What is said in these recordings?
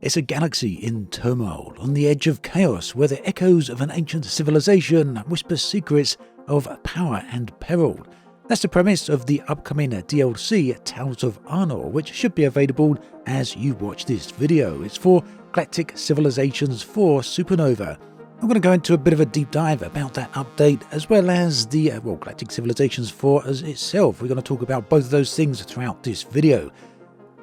It's a galaxy in turmoil, on the edge of chaos, where the echoes of an ancient civilization whisper secrets of power and peril. That's the premise of the upcoming DLC Tales of Arnor, which should be available as you watch this video. It's for Galactic Civilizations 4 Supernova. I'm going to go into a bit of a deep dive about that update, as well as the Galactic Civilizations 4 as itself. We're going to talk about both of those things throughout this video.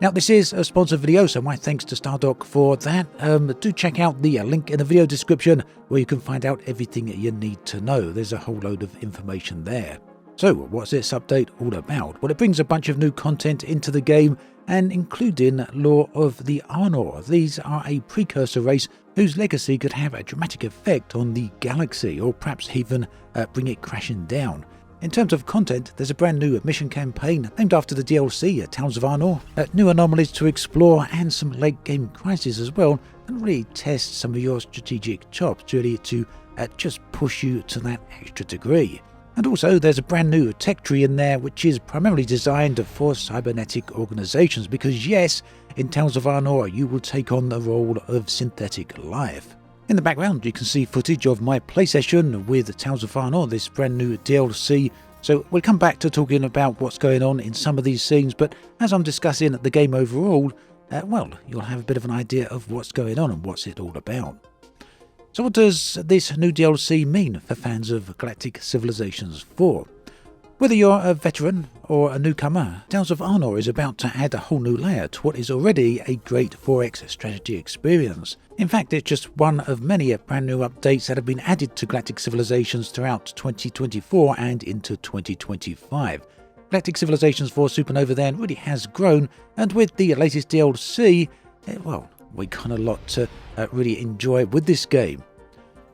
Now, this is a sponsored video, so my thanks to Stardock for that. Do check out the link in the video description where you can find out everything you need to know. There's a whole load of information there. So, what's this update all about? Well, it brings a bunch of new content into the game, and including lore of the Arnor. These are a precursor race whose legacy could have a dramatic effect on the galaxy, or perhaps even bring it crashing down. In terms of content, there's a brand new mission campaign named after the DLC, Tales of Arnor, new anomalies to explore, and some late game crises as well, and really test some of your strategic chops, really to just push you to that extra degree. And also there's a brand new tech tree in there which is primarily designed for cybernetic organizations, because yes, in Tales of Arnor you will take on the role of synthetic life. In the background you can see footage of my play session with Tales of Arnor, this brand new DLC. So we'll come back to talking about what's going on in some of these scenes, but as I'm discussing the game overall, you'll have a bit of an idea of what's going on and what's it all about. So what does this new DLC mean for fans of Galactic Civilizations 4? Whether you're a veteran or a newcomer, Tales of Arnor is about to add a whole new layer to what is already a great 4X strategy experience. In fact, it's just one of many brand new updates that have been added to Galactic Civilizations throughout 2024 and into 2025. Galactic Civilizations 4 Supernova then really has grown, and with the latest DLC, we got a lot to really enjoy with this game.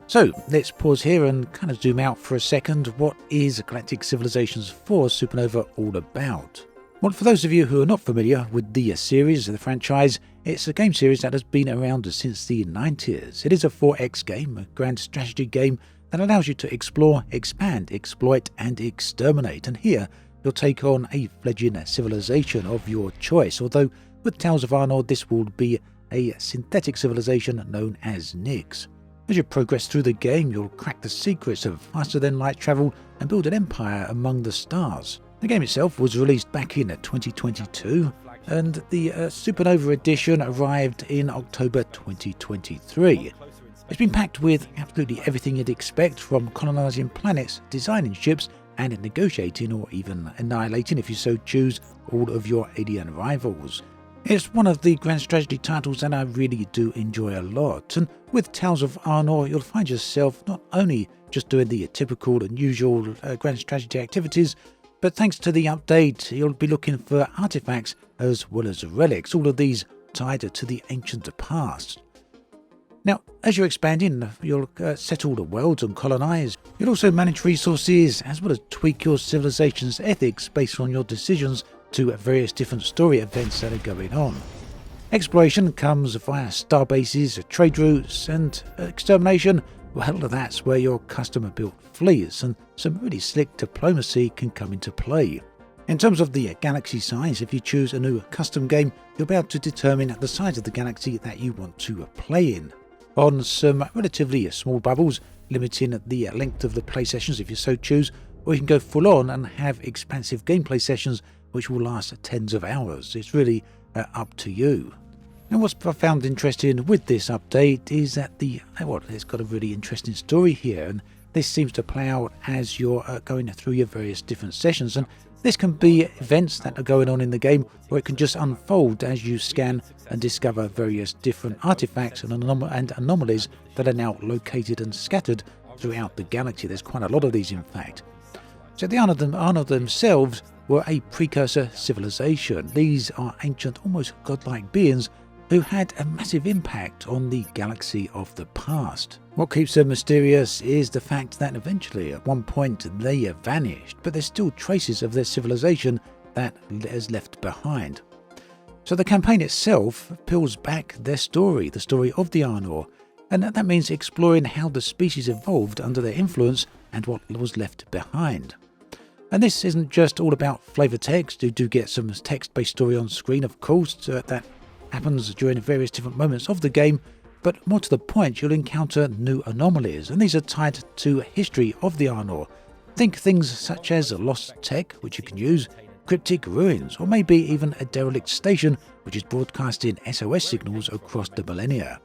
So let's pause here and kind of zoom out for a second. What is Galactic Civilizations 4 Supernova all about? Well, for those of you who are not familiar with the series, the franchise, it's a game series that has been around since the 90s. It is a 4X game, a grand strategy game that allows you to explore, expand, exploit and exterminate. And here you'll take on a fledgling civilization of your choice, although with Tales of Arnor this will be a synthetic civilization known as Nyx. As you progress through the game, you'll crack the secrets of faster-than-light travel and build an empire among the stars. The game itself was released back in 2022, and the Supernova edition arrived in October 2023. It's been packed with absolutely everything you'd expect, from colonizing planets, designing ships, and negotiating or even annihilating, if you so choose, all of your alien rivals. It's one of the grand strategy titles that I really do enjoy a lot, and with Tales of Arnor you'll find yourself not only just doing the typical and usual grand strategy activities, but thanks to the update you'll be looking for artifacts as well as relics, all of these tied to the ancient past. Now, as you're expanding, you'll settle the worlds and colonize. You'll also manage resources as well as tweak your civilization's ethics based on your decisions to various different story events that are going on. Exploration comes via star bases, trade routes, and extermination, that's where your customer-built fleets and some really slick diplomacy can come into play. In terms of the galaxy size, if you choose a new custom game, you'll be able to determine the size of the galaxy that you want to play in. On some relatively small bubbles, limiting the length of the play sessions if you so choose, or you can go full on and have expansive gameplay sessions which will last tens of hours. It's really up to you. Now, what's I found interesting with this update is that it's got a really interesting story here, and this seems to play out as you're going through your various different sessions, and this can be events that are going on in the game, or it can just unfold as you scan and discover various different artifacts and anomalies that are now located and scattered throughout the galaxy. There's quite a lot of these, in fact. So the Arnor themselves were a precursor civilization. These are ancient, almost godlike beings who had a massive impact on the galaxy of the past. What keeps them mysterious is the fact that eventually, at one point, they vanished, but there's still traces of their civilization that is left behind. So the campaign itself peels back their story, the story of the Arnor, and that means exploring how the species evolved under their influence and what was left behind. And this isn't just all about flavor text. You do get some text-based story on screen, of course, that happens during various different moments of the game, but more to the point, you'll encounter new anomalies, and these are tied to history of the Arnor. Think things such as lost tech, which you can use, cryptic ruins, or maybe even a derelict station which is broadcasting SOS signals across the millennia.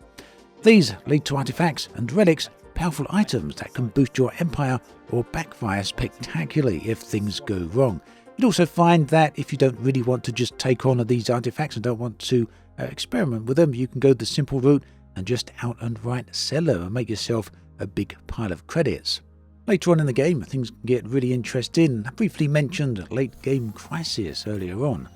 These lead to artifacts and relics, powerful items that can boost your empire or backfire spectacularly if things go wrong. You'll also find that if you don't really want to just take on these artifacts and don't want to experiment with them, you can go the simple route and just outright sell them and make yourself a big pile of credits. Later on in the game, things can get really interesting. I briefly mentioned late game crisis earlier on.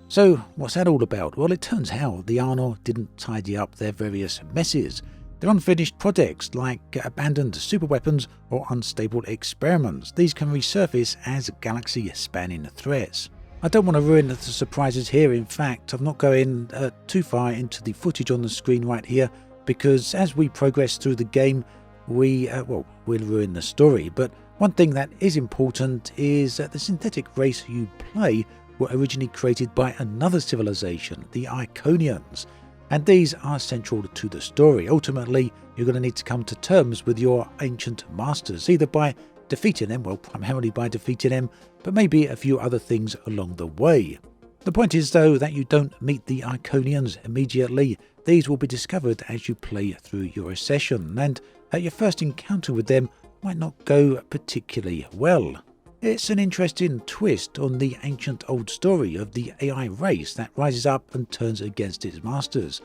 So what's that all about? Well, it turns out the Arnor didn't tidy up their various messes. Their unfinished projects like abandoned superweapons or unstable experiments. These can resurface as galaxy-spanning threats. I don't want to ruin the surprises here. In fact, I'm not going too far into the footage on the screen right here, because as we progress through the game, we'll ruin the story. But one thing that is important is that the synthetic race you play were originally created by another civilization, the Iconians, and these are central to the story. Ultimately, you're going to need to come to terms with your ancient masters, either by defeating them, well, primarily by defeating them, but maybe a few other things along the way. The point is, though, that you don't meet the Iconians immediately. These will be discovered as you play through your session, and your first encounter with them might not go particularly well. It's an interesting twist on the ancient old story of the AI race that rises up and turns against its masters.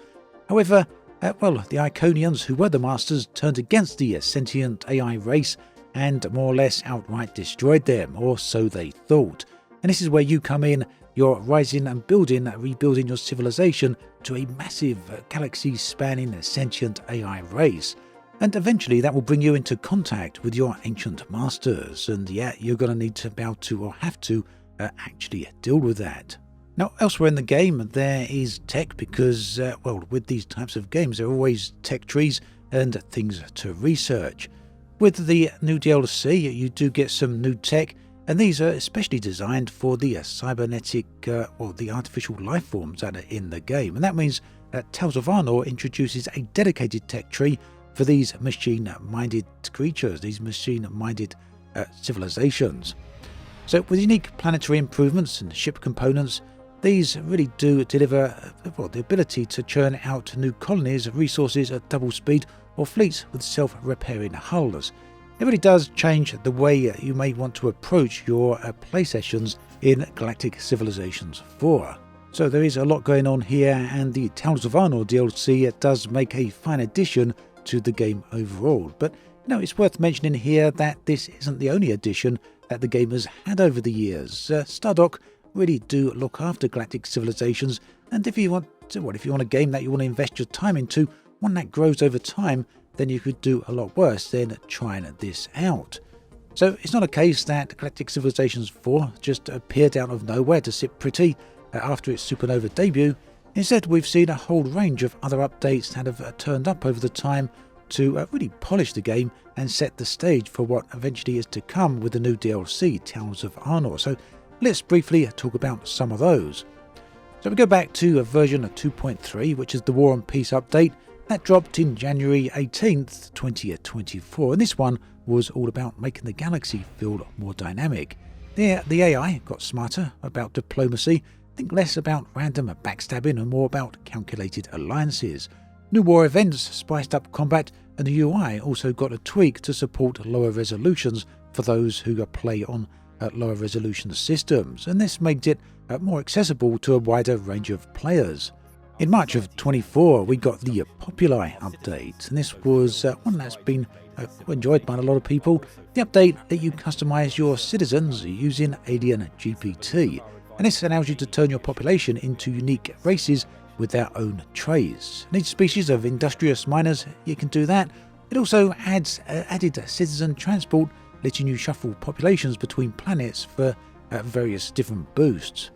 However, the Iconians, who were the masters, turned against the sentient AI race and more or less outright destroyed them, or so they thought. And this is where you come in. You're rising and rebuilding your civilization to a massive galaxy-spanning sentient AI race. And eventually that will bring you into contact with your ancient masters, and you're going to need to be able to, or have to, actually deal with that. Now, elsewhere in the game there is tech, because, with these types of games there are always tech trees and things to research. With the new DLC you do get some new tech, and these are especially designed for the cybernetic, or the artificial life forms that are in the game. And that means that Tales of Arnor introduces a dedicated tech tree for these machine-minded creatures, these machine-minded civilizations. So with unique planetary improvements and ship components, these really do deliver the ability to churn out new colonies, resources at double speed, or fleets with self-repairing hulls. It really does change the way you may want to approach your play sessions in Galactic Civilizations 4. So there is a lot going on here, and the Tales of Arnor DLC does make a fine addition to the game overall. But it's worth mentioning here that this isn't the only addition that the game has had over the years. Stardock really do look after Galactic Civilizations, and if you want a game that you want to invest your time into, one that grows over time, then you could do a lot worse than trying this out. So it's not a case that Galactic Civilizations 4 just appeared out of nowhere to sit pretty after its Supernova debut. Instead, we've seen a whole range of other updates that have turned up over the time to really polish the game and set the stage for what eventually is to come with the new DLC, Tales of Arnor. So let's briefly talk about some of those. So we go back to version 2.3, which is the War and Peace update. That dropped in January 18th, 2024, and this one was all about making the galaxy feel more dynamic. The AI got smarter about diplomacy, think less about random backstabbing and more about calculated alliances. New war events spiced up combat, and the UI also got a tweak to support lower resolutions for those who play on lower resolution systems, and this made it more accessible to a wider range of players. In March of 24, we got the Populi update, and this was one that's been enjoyed by a lot of people. The update let you customize your citizens using Alien GPT, and this allows you to turn your population into unique races with their own traits. And each species of industrious miners, you can do that. It also added citizen transport, letting you shuffle populations between planets for various different boosts.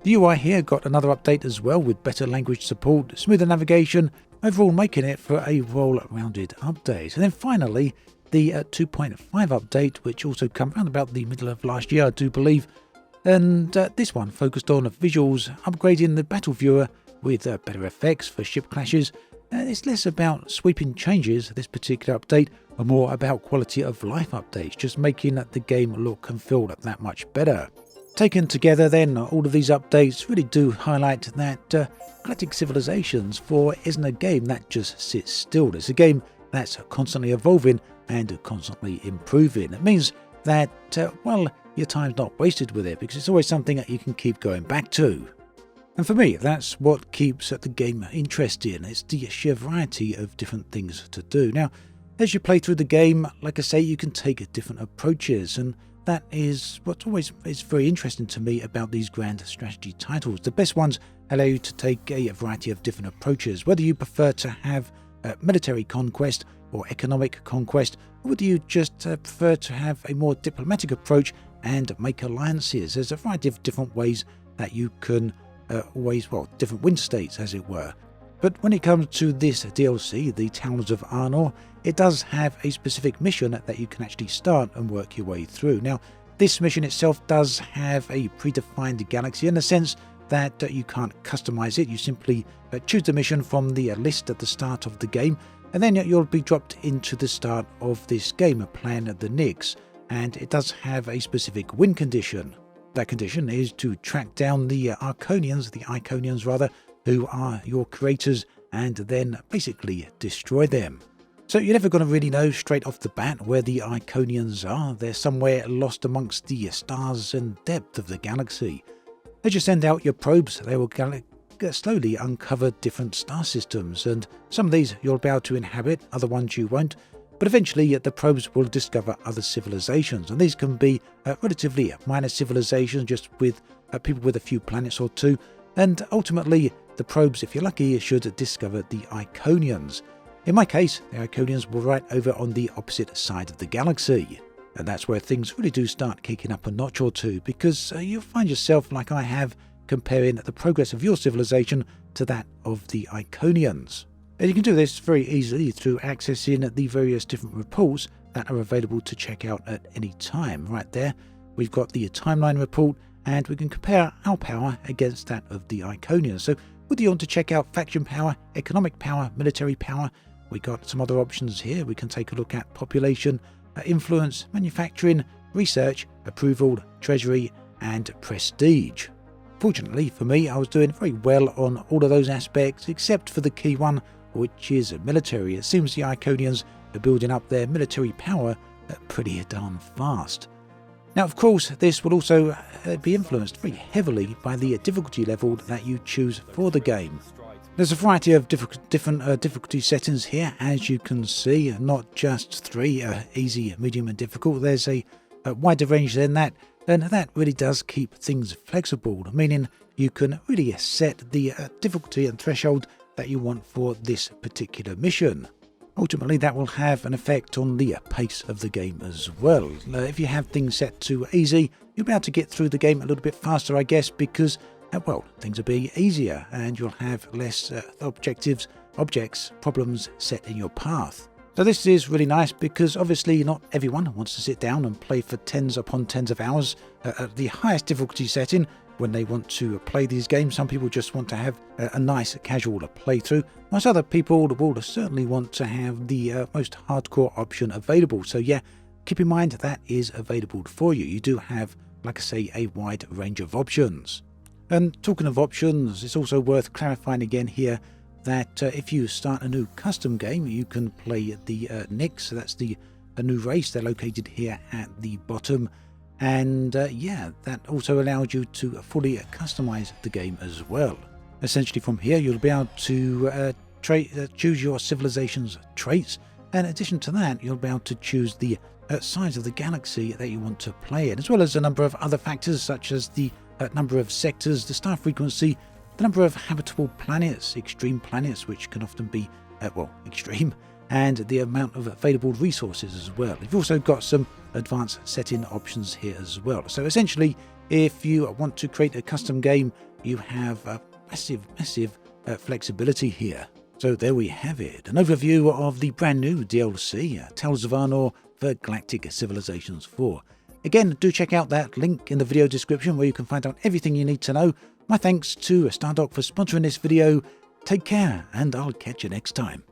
The UI here got another update as well, with better language support, smoother navigation, overall making it for a well-rounded update. And then finally, the 2.5 update, which also came around about the middle of last year, I do believe. And this one focused on visuals, upgrading the battle viewer, with better effects for ship clashes. It's less about sweeping changes, this particular update, and more about quality of life updates, just making the game look and feel that much better. Taken together then, all of these updates really do highlight that Galactic Civilizations 4 isn't a game that just sits still. It's a game that's constantly evolving and constantly improving. It means that, well, your time's not wasted with it, because it's always something that you can keep going back to. And for me, that's what keeps the game interesting. It's the sheer variety of different things to do. Now, as you play through the game, like I say, you can take different approaches, and that is what always is very interesting to me about these grand strategy titles. The best ones allow you to take a variety of different approaches, whether you prefer to have military conquest or economic conquest, or whether you just prefer to have a more diplomatic approach and make alliances. There's a variety of different ways that you can different win states, as it were. But when it comes to this DLC, the Towers of Arnor, it does have a specific mission that you can actually start and work your way through. Now, this mission itself does have a predefined galaxy in the sense that you can't customize it. You simply choose the mission from the list at the start of the game, and then you'll be dropped into the start of this game, playing the Nyx, and it does have a specific win condition. That condition is to track down the Iconians rather, who are your creators, and then basically destroy them. So you're never going to really know straight off the bat where the Iconians are. They're somewhere lost amongst the stars and depth of the galaxy. As you send out your probes, they will slowly uncover different star systems, and some of these you'll be able to inhabit, other ones you won't. But eventually the probes will discover other civilizations, and these can be relatively minor civilizations just with people with a few planets or two, and ultimately the probes, if you're lucky, should discover the Iconians. In my case, the Iconians were right over on the opposite side of the galaxy, and that's where things really do start kicking up a notch or two, because you'll find yourself, like I have, comparing the progress of your civilization to that of the Iconians. And you can do this very easily through accessing the various different reports that are available to check out at any time. Right there, we've got the timeline report, and we can compare our power against that of the Iconians. So whether you want to check out faction power, economic power, military power, we got some other options here. We can take a look at population, influence, manufacturing, research, approval, treasury, and prestige. Fortunately for me, I was doing very well on all of those aspects, except for the key one, which is military. It seems the Iconians are building up their military power pretty darn fast. Now, of course, this will also be influenced very heavily by the difficulty level that you choose for the game. There's a variety of different difficulty settings here, as you can see, not just 3, easy, medium and difficult. There's a wider range than that, and that really does keep things flexible, meaning you can really set the difficulty and threshold that you want for this particular mission. Ultimately, that will have an effect on the pace of the game as well. If you have things set to easy, you'll be able to get through the game a little bit faster, I guess, because, things will be easier and you'll have less objects, problems set in your path. So this is really nice because obviously not everyone wants to sit down and play for tens upon tens of hours at the highest difficulty setting when they want to play these games. Some people just want to have a nice casual playthrough. Most other people will certainly want to have the most hardcore option available. So yeah, keep in mind that is available for you. You do have, like I say, a wide range of options. And talking of options, it's also worth clarifying again here that if you start a new custom game, you can play the Nyx. So that's a new race. They're located here at the bottom. And that also allows you to fully customize the game as well. Essentially from here, you'll be able to choose your civilization's traits. And in addition to that, you'll be able to choose the size of the galaxy that you want to play in, as well as a number of other factors such as the number of sectors, the star frequency, the number of habitable planets, extreme planets, which can often be, extreme, and the amount of available resources as well. You've also got some advanced setting options here as well. So essentially, if you want to create a custom game, you have massive flexibility here. So there we have it, an overview of the brand new DLC, Tales of Arnor for Galactic Civilizations 4. Again, do check out that link in the video description where you can find out everything you need to know My thanks to Stardock for sponsoring this video. Take care, and I'll catch you next time.